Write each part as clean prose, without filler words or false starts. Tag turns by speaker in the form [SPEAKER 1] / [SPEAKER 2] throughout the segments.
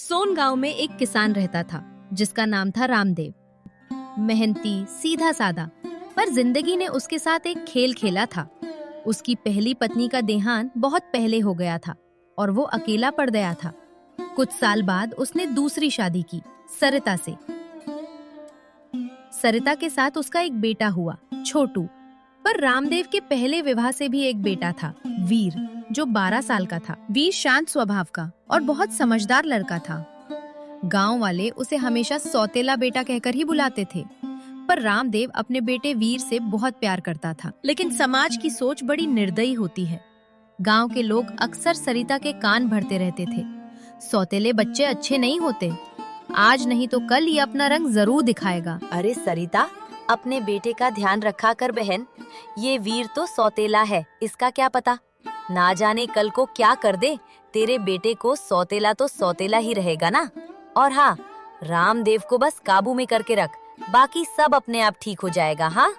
[SPEAKER 1] सोन गांव में एक किसान रहता था जिसका नाम था रामदेव। मेहनती, सीधा साधा, पर जिंदगी ने उसके साथ एक खेल खेला था। उसकी पहली पत्नी का देहांत बहुत पहले हो गया था और वो अकेला पड़ गया था। कुछ साल बाद उसने दूसरी शादी की, सरिता से। सरिता के साथ उसका एक बेटा हुआ, छोटू। पर रामदेव के पहले विवाह से भी एक बेटा था, वीर, जो 12 साल का था। वीर शांत स्वभाव का और बहुत समझदार लड़का था। गांव वाले उसे हमेशा सौतेला बेटा कहकर ही बुलाते थे। पर रामदेव अपने बेटे वीर से बहुत प्यार करता था। लेकिन समाज की सोच बड़ी निर्दयी होती है। गांव के लोग अक्सर सरिता के कान भरते रहते थे। सौतेले बच्चे अच्छे नहीं होते, आज नहीं तो कल ये अपना रंग जरूर दिखाएगा।
[SPEAKER 2] अरे सरिता, अपने बेटे का ध्यान रखा कर बहन। ये वीर तो सौतेला है, इसका क्या पता, ना जाने कल को क्या कर दे। तेरे बेटे को सौतेला तो सौतेला ही रहेगा ना। और हाँ, रामदेव को बस काबू में करके रख, बाकी सब अपने आप ठीक हो जाएगा। हाँ,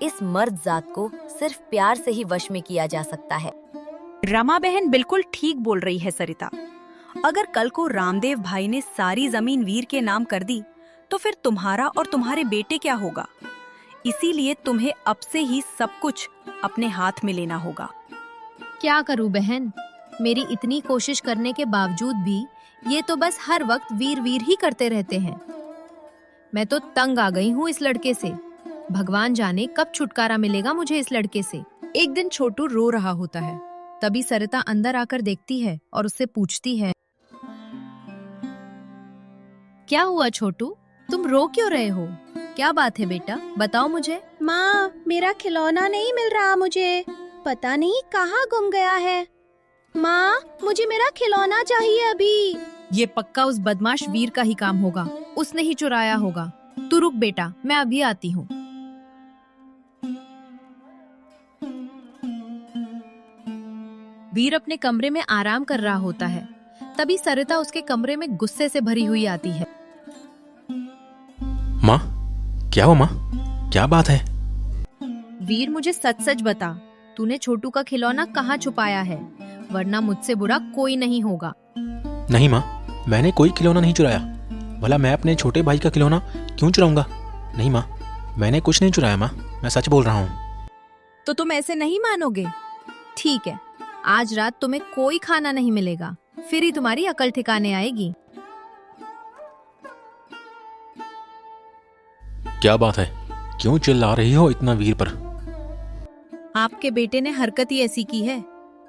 [SPEAKER 2] इस मर्द जात को सिर्फ प्यार से ही वश में किया जा सकता है।
[SPEAKER 3] रमा बहन बिल्कुल ठीक बोल रही है सरिता। अगर कल को रामदेव भाई ने सारी जमीन वीर के नाम कर दी तो फिर तुम्हारा और तुम्हारे बेटे क्या होगा। इसीलिए तुम्हें अब से ही सब कुछ अपने हाथ में लेना होगा।
[SPEAKER 1] क्या करूं बहन, मेरी इतनी कोशिश करने के बावजूद भी ये तो बस हर वक्त वीर वीर ही करते रहते हैं। मैं तो तंग आ गई हूँ इस लड़के से। भगवान जाने कब छुटकारा मिलेगा मुझे इस लड़के से। एक दिन छोटू रो रहा होता है। तभी सरिता अंदर आकर देखती है और उससे पूछती है, क्या हुआ छोटू, तुम रो क्यों रहे हो? क्या बात है बेटा, बताओ मुझे।
[SPEAKER 4] माँ, मेरा खिलौना नहीं मिल रहा मुझे, पता नहीं कहाँ गुम गया है। माँ, मुझे मेरा खिलौना चाहिए अभी।
[SPEAKER 1] ये पक्का उस बदमाश वीर का ही काम होगा, उसने ही चुराया होगा। तू रुक बेटा, मैं अभी आती हूँ। वीर अपने कमरे में आराम कर रहा होता है। तभी सरिता उसके कमरे में गुस्से से भरी हुई आती है।
[SPEAKER 5] माँ, क्या हुआ माँ, क्या बात है?
[SPEAKER 1] वीर, मुझे सच सच बता, तूने छोटू का खिलौना कहाँ छुपाया है, वरना मुझसे बुरा कोई नहीं होगा।
[SPEAKER 5] नहीं माँ, मैंने कोई खिलौना नहीं चुराया। भला मैं अपने छोटे भाई का खिलौना क्यों चुराऊंगा? नहीं माँ, मैंने कुछ नहीं चुराया माँ, मैं सच बोल रहा हूँ।
[SPEAKER 1] तो तुम ऐसे नहीं मानोगे? ठीक है, आज रात तुम्हें कोई खाना नहीं मिलेगा, फिर ही तुम्हारी अकल ठिकाने आएगी।
[SPEAKER 5] क्या बात है, क्यों चिल्ला रही हो इतना वीर पर?
[SPEAKER 1] आपके बेटे ने हरकत ही ऐसी की है।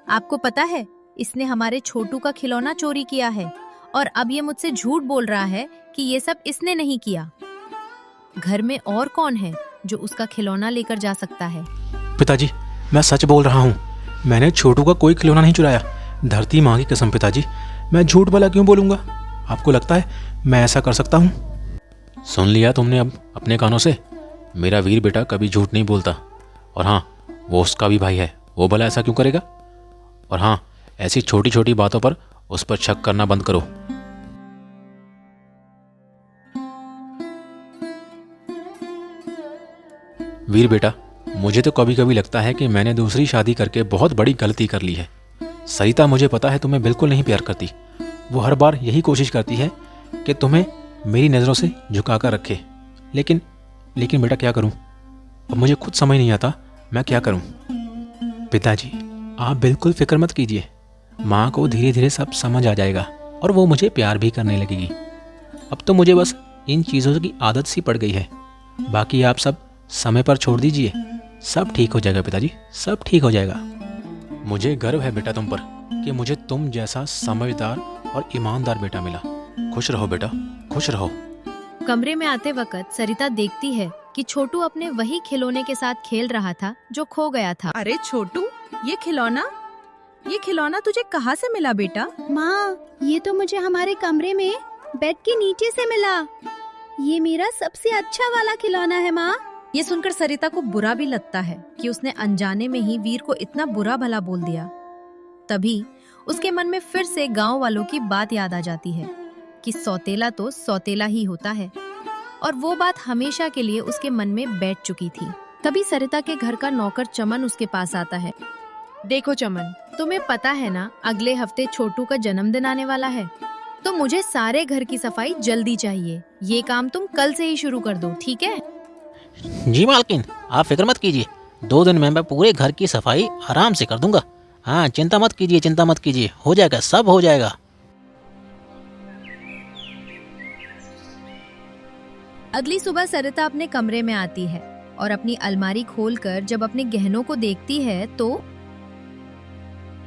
[SPEAKER 1] आपको पता है, इसने हमारे छोटू का खिलौना चोरी किया है और अब ये मुझसे झूठ बोल रहा है कि ये सब इसने नहीं किया। घर में और कौन है जो उसका खिलौना लेकर जा सकता है?
[SPEAKER 5] पिताजी, मैं सच बोल रहा हूँ, मैंने छोटू का कोई खिलौना नहीं चुराया। धरती माँ की कसम पिताजी, मैं झूठ भला क्यों बोलूंगा? आपको लगता है मैं ऐसा कर सकता हूँ? सुन लिया तुमने अब अपने कानों से, मेरा वीर बेटा कभी झूठ नहीं बोलता। और हाँ, वो उसका भी भाई है, वो भला ऐसा क्यों करेगा? और हाँ, ऐसी छोटी छोटी बातों पर उस पर शक करना बंद करो। वीर बेटा, मुझे तो कभी कभी लगता है कि मैंने दूसरी शादी करके बहुत बड़ी गलती कर ली है। सरिता, मुझे पता है तुम्हें बिल्कुल नहीं प्यार करती। वो हर बार यही कोशिश करती है कि तुम्हें मेरी नज़रों से झुका कर रखे। लेकिन बेटा क्या करूं? अब मुझे खुद समझ नहीं आता मैं क्या करूं। पिताजी, आप बिल्कुल फिक्र मत कीजिए, माँ को धीरे धीरे सब समझ आ जाएगा और वो मुझे प्यार भी करने लगेगी। अब तो मुझे बस इन चीज़ों की आदत सी पड़ गई है। बाकी आप सब समय पर छोड़ दीजिए, सब ठीक हो जाएगा पिताजी, सब ठीक हो जाएगा। मुझे गर्व है बेटा तुम पर कि मुझे तुम जैसा समझदार और ईमानदार बेटा मिला। खुश रहो बेटा, खुश रहो।
[SPEAKER 1] कमरे में आते वक्त सरिता देखती है कि छोटू अपने वही खिलौने के साथ खेल रहा था जो खो गया था।
[SPEAKER 3] अरे छोटू, ये खिलौना तुझे कहाँ से मिला बेटा?
[SPEAKER 4] माँ, ये तो मुझे हमारे कमरे में बेड के नीचे से मिला। ये मेरा सबसे अच्छा वाला खिलौना है माँ।
[SPEAKER 1] ये सुनकर सरिता को बुरा भी लगता है कि उसने अनजाने में ही वीर को इतना बुरा भला बोल दिया। तभी उसके मन में फिर से गांव वालों की बात याद आ जाती है कि सौतेला तो सौतेला ही होता है, और वो बात हमेशा के लिए उसके मन में बैठ चुकी थी। तभी सरिता के घर का नौकर चमन उसके पास आता है। देखो चमन, तुम्हें पता है ना, अगले हफ्ते छोटू का जन्मदिन आने वाला है। तो मुझे सारे घर की सफाई जल्दी चाहिए। ये काम तुम कल से ही शुरू कर दो, ठीक है?
[SPEAKER 6] जी मालकिन, आप फिक्र मत कीजिए, 2 दिन में मैं पूरे घर की सफाई आराम से कर दूंगा। हाँ, चिंता मत कीजिए, हो जाएगा, सब हो जाएगा।
[SPEAKER 1] अगली सुबह सरिता अपने कमरे में आती है और अपनी अलमारी खोलकर जब अपने गहनों को देखती है तो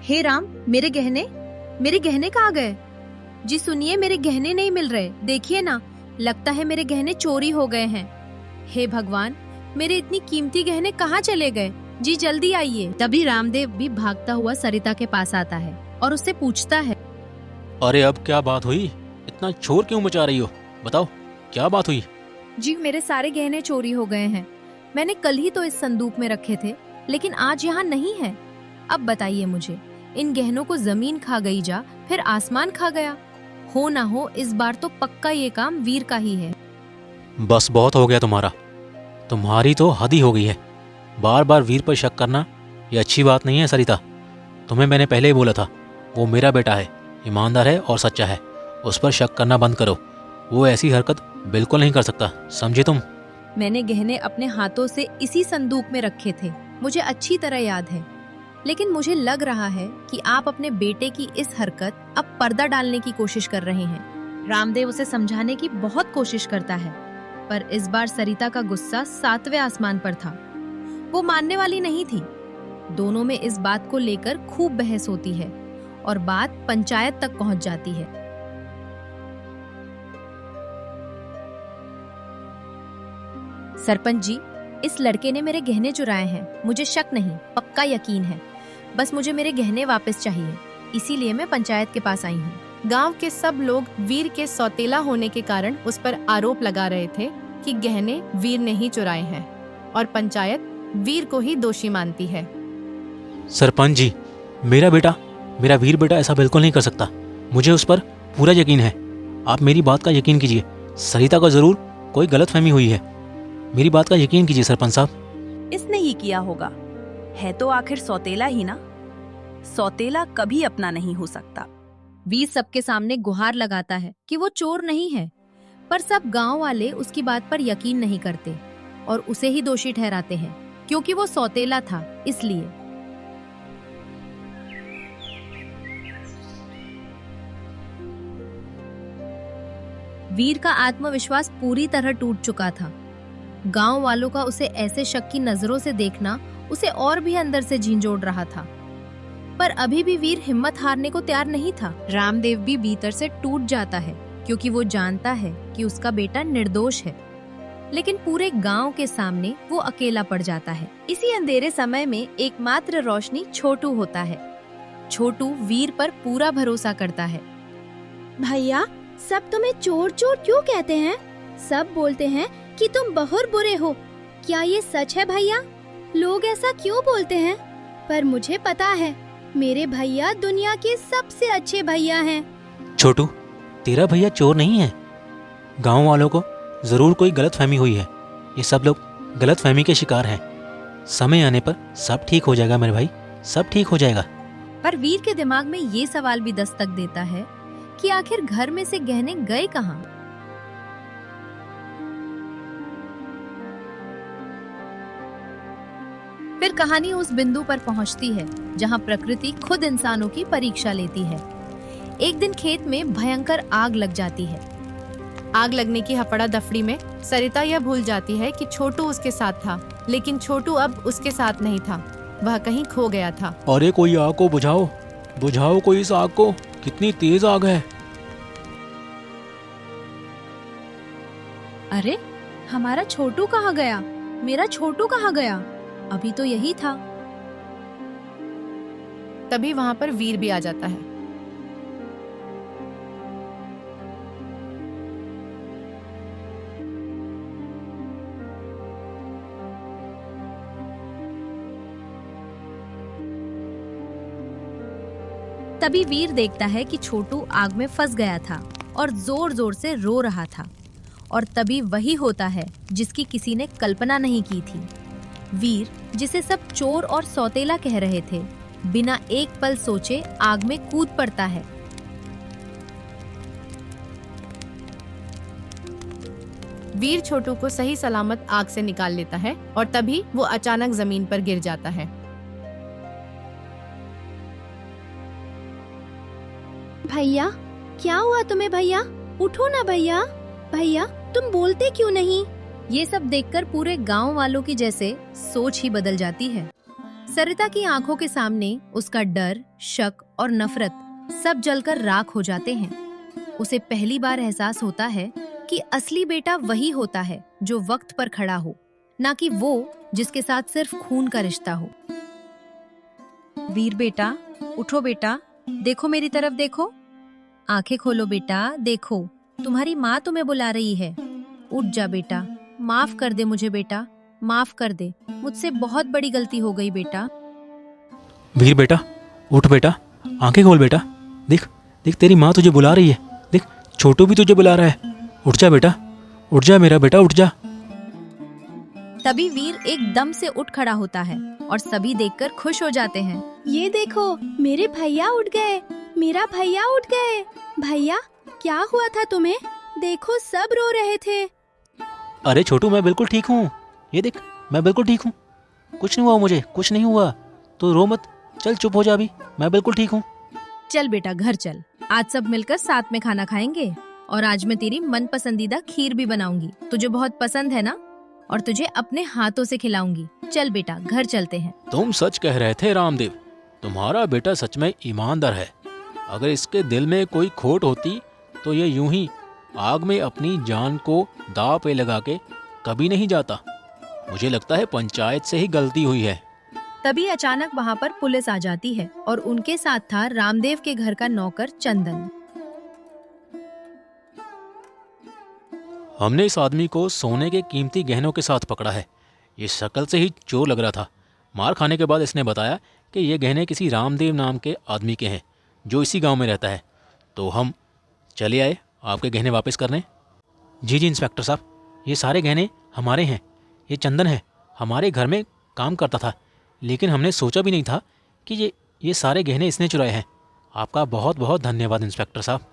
[SPEAKER 1] हे राम, मेरे गहने कहाँ गए? जी सुनिए, मेरे गहने नहीं मिल रहे। देखिए ना, लगता है मेरे गहने चोरी हो गए हैं। हे भगवान, मेरे इतनी कीमती गहने कहाँ चले गए? जी जल्दी आइए। तभी रामदेव भी भागता हुआ सरिता के पास आता है और उससे पूछता है,
[SPEAKER 5] अरे अब क्या बात हुई? इतना शोर क्यों मचा रही हो? बताओ क्या बात हुई?
[SPEAKER 1] जी मेरे सारे गहने चोरी हो गए हैं। मैंने कल ही तो इस संदूक में रखे थे, लेकिन आज यहाँ नहीं है। अब बताइए मुझे, इन गहनों को जमीन खा गई जा फिर आसमान खा गया? हो ना हो इस बार तो पक्का ये काम वीर का ही है।
[SPEAKER 5] बस बहुत हो गया तुम्हारी तो हद ही हो गई है। बार बार वीर पर शक करना ये अच्छी बात नहीं है सरिता। तुम्हें मैंने पहले ही बोला था, वो मेरा बेटा है, ईमानदार है और सच्चा है। उस पर शक करना बंद करो। वो ऐसी हरकत बिल्कुल नहीं कर सकता, समझे तुम?
[SPEAKER 1] मैंने गहने अपने हाथों से इसी संदूक में रखे थे, मुझे अच्छी तरह याद है। लेकिन मुझे लग रहा है कि आप अपने बेटे की इस हरकत अब पर्दा डालने की कोशिश कर रहे हैं। रामदेव उसे समझाने की बहुत कोशिश करता है, पर इस बार सरिता का गुस्सा 7वें आसमान पर था। वो मानने वाली नहीं थी। दोनों में इस बात को लेकर खूब बहस होती है और बात पंचायत तक पहुंच जाती है। सरपंच जी, इस लड़के ने मेरे गहने चुराए हैं। मुझे शक नहीं, पक्का यकीन है। बस मुझे मेरे गहने वापस चाहिए, इसीलिए मैं पंचायत के पास आई हूँ।
[SPEAKER 7] गांव के सब लोग वीर के सौतेला होने के कारण उस पर आरोप लगा रहे थे कि गहने वीर ने ही चुराए हैं और पंचायत वीर को ही दोषी मानती है।
[SPEAKER 5] सरपंच जी, मेरा वीर बेटा ऐसा बिल्कुल नहीं कर सकता। मुझे उस पर पूरा यकीन है। आप मेरी बात का यकीन कीजिए। सरिता को जरूर कोई गलतफहमी हुई है। मेरी बात का यकीन कीजिए सरपंच साहब।
[SPEAKER 3] इसने ही किया होगा, है तो आखिर सौतेला ही ना। सौतेला कभी अपना नहीं हो सकता।
[SPEAKER 1] वीर सबके सामने गुहार लगाता है कि वो चोर नहीं है, पर सब गांव वाले उसकी बात पर यकीन नहीं करते और उसे ही दोषी ठहराते हैं, क्योंकि वो सौतेला था इसलिए। वीर का आत्मविश्वास पूरी तरह टूट चुका था। गांव वालों का उसे ऐसे शक की नजरों से देखना उसे और भी अंदर से झिंझोड़ रहा था। पर अभी भी वीर हिम्मत हारने को तैयार नहीं था। रामदेव भी भीतर से टूट जाता है, क्योंकि वो जानता है कि उसका बेटा निर्दोष है। लेकिन पूरे गांव के सामने वो अकेला पड़ जाता है। इसी अंधेरे समय में एकमात्र रोशनी छोटू होता है। छोटू वीर पर पूरा भरोसा करता है।
[SPEAKER 4] भैया, सब तुम्हें चोर चोर क्यों कहते हैं? सब बोलते हैं कि तुम बहुत बुरे हो। क्या ये सच है भैया? लोग ऐसा क्यों बोलते हैं? पर मुझे पता है, मेरे भैया दुनिया के सबसे अच्छे भैया हैं।
[SPEAKER 5] छोटू, तेरा भैया चोर नहीं है। गांव वालों को जरूर कोई गलतफहमी हुई है। ये सब लोग गलतफहमी के शिकार हैं। समय आने पर सब ठीक हो जाएगा मेरे भाई, सब ठीक हो जाएगा।
[SPEAKER 1] पर वीर के दिमाग में ये सवाल भी दस्तक देता है कि आखिर घर में से गहने गए कहाँ? फिर कहानी उस बिंदु पर पहुंचती है जहां प्रकृति खुद इंसानों की परीक्षा लेती है। एक दिन खेत में भयंकर आग लग जाती है।
[SPEAKER 7] आग लगने की हफड़ा दफड़ी में सरिता यह भूल जाती है कि छोटू उसके साथ था, लेकिन छोटू अब उसके साथ नहीं था, वह कहीं खो गया था।
[SPEAKER 5] अरे कोई आग को बुझाओ, बुझाओ कोई इस आग को, कितनी तेज आग है।
[SPEAKER 1] अरे हमारा छोटू कहाँ गया? मेरा छोटू कहाँ गया? अभी तो यही था।
[SPEAKER 7] तभी वहां पर वीर भी आ जाता है।
[SPEAKER 1] तभी वीर देखता है कि छोटू आग में फंस गया था और जोर जोर से रो रहा था। और तभी वही होता है जिसकी किसी ने कल्पना नहीं की थी। वीर, जिसे सब चोर और सौतेला कह रहे थे, बिना एक पल सोचे आग में कूद पड़ता है।
[SPEAKER 7] वीर छोटू को सही सलामत आग से निकाल लेता है और तभी वो अचानक जमीन पर गिर जाता है।
[SPEAKER 4] भैया, क्या हुआ तुम्हें भैया? उठो ना भैया। भैया, तुम बोलते क्यों नहीं?
[SPEAKER 1] ये सब देखकर पूरे गांव वालों की जैसे सोच ही बदल जाती है। सरिता की आंखों के सामने उसका डर, शक और नफरत सब जलकर राख हो जाते हैं। उसे पहली बार एहसास होता है कि असली बेटा वही होता है जो वक्त पर खड़ा हो, ना कि वो जिसके साथ सिर्फ खून का रिश्ता हो।
[SPEAKER 3] वीर बेटा, उठो बेटा, देखो मेरी तरफ देखो।
[SPEAKER 1] आंखें खोलो बेटा, देखो तुम्हारी माँ तुम्हें बुला रही है। उठ जा बेटा, माफ कर दे मुझे बेटा, माफ कर दे, मुझसे बहुत बड़ी गलती हो गई बेटा।
[SPEAKER 5] वीर बेटा, उठ बेटा, आंखें खोल बेटा। देख देख, तेरी माँ तुझे बुला रही है। देख, छोटू भी तुझे बुला रहा है। उठ जा बेटा, उठ जा मेरा बेटा, उठ जा।
[SPEAKER 1] तभी वीर एकदम से उठ खड़ा होता है और सभी देखकर खुश हो जाते हैं।
[SPEAKER 4] ये देखो, मेरे भैया उठ गए, मेरा भैया उठ गए। भैया, क्या हुआ था तुम्हें? देखो, सब रो रहे थे।
[SPEAKER 6] अरे छोटू, मैं बिल्कुल ठीक हूँ। ये देख, मैं बिल्कुल ठीक हूँ, कुछ नहीं हुआ मुझे, कुछ नहीं हुआ। तो रो मत, चल चुप हो जा अभी, मैं बिल्कुल ठीक हूँ।
[SPEAKER 1] चल बेटा घर चल, आज सब मिलकर साथ में खाना खाएंगे और आज मैं तेरी मन पसंदीदा खीर भी बनाऊंगी, तुझे बहुत पसंद है ना, और तुझे अपने हाथों से खिलाऊंगी। चल बेटा घर चलते हैं।
[SPEAKER 5] तुम सच कह रहे थे रामदेव, तुम्हारा बेटा सच में ईमानदार है। अगर इसके दिल में कोई खोट होती तो ये यूं ही आग में अपनी जान को दांव पे लगा के कभी नहीं जाता। मुझे लगता है पंचायत से ही गलती हुई है।
[SPEAKER 1] तभी अचानक वहाँ पर पुलिस आ जाती है और उनके साथ था रामदेव के घर का नौकर चंदन।
[SPEAKER 5] हमने इस आदमी को सोने के कीमती गहनों के साथ पकड़ा है। ये शक्ल से ही चोर लग रहा था। मार खाने के बाद इसने बताया कि ये गहने किसी रामदेव नाम के आदमी के हैं जो इसी गांव में रहता है। तो हम चले आए आपके गहने वापस करने। जी जी इंस्पेक्टर साहब, ये सारे गहने हमारे हैं। ये चंदन है, हमारे घर में काम करता था, लेकिन हमने सोचा भी नहीं था कि ये सारे गहने इसने चुराए हैं। आपका बहुत बहुत धन्यवाद इंस्पेक्टर साहब।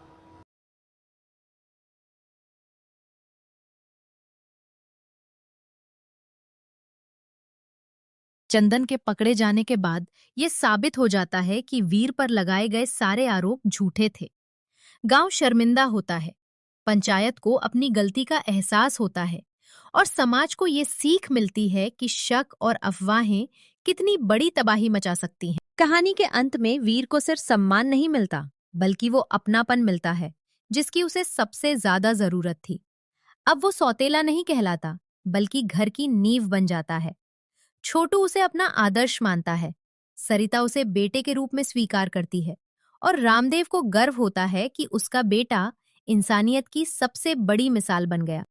[SPEAKER 1] चंदन के पकड़े जाने के बाद ये साबित हो जाता है कि वीर पर लगाए गए सारे आरोप झूठे थे। गांव शर्मिंदा होता है, पंचायत को अपनी गलती का एहसास होता है और समाज को ये सीख मिलती है कि शक और अफवाहें कितनी बड़ी तबाही मचा सकती हैं। कहानी के अंत में वीर को सिर्फ सम्मान नहीं मिलता, बल्कि वो अपनापन मिलता है जिसकी उसे सबसे ज्यादा जरूरत थी। अब वो सौतेला नहीं कहलाता, बल्कि घर की नींव बन जाता है। छोटू उसे अपना आदर्श मानता है, सरिता उसे बेटे के रूप में स्वीकार करती है और रामदेव को गर्व होता है कि उसका बेटा इंसानियत की सबसे बड़ी मिसाल बन गया।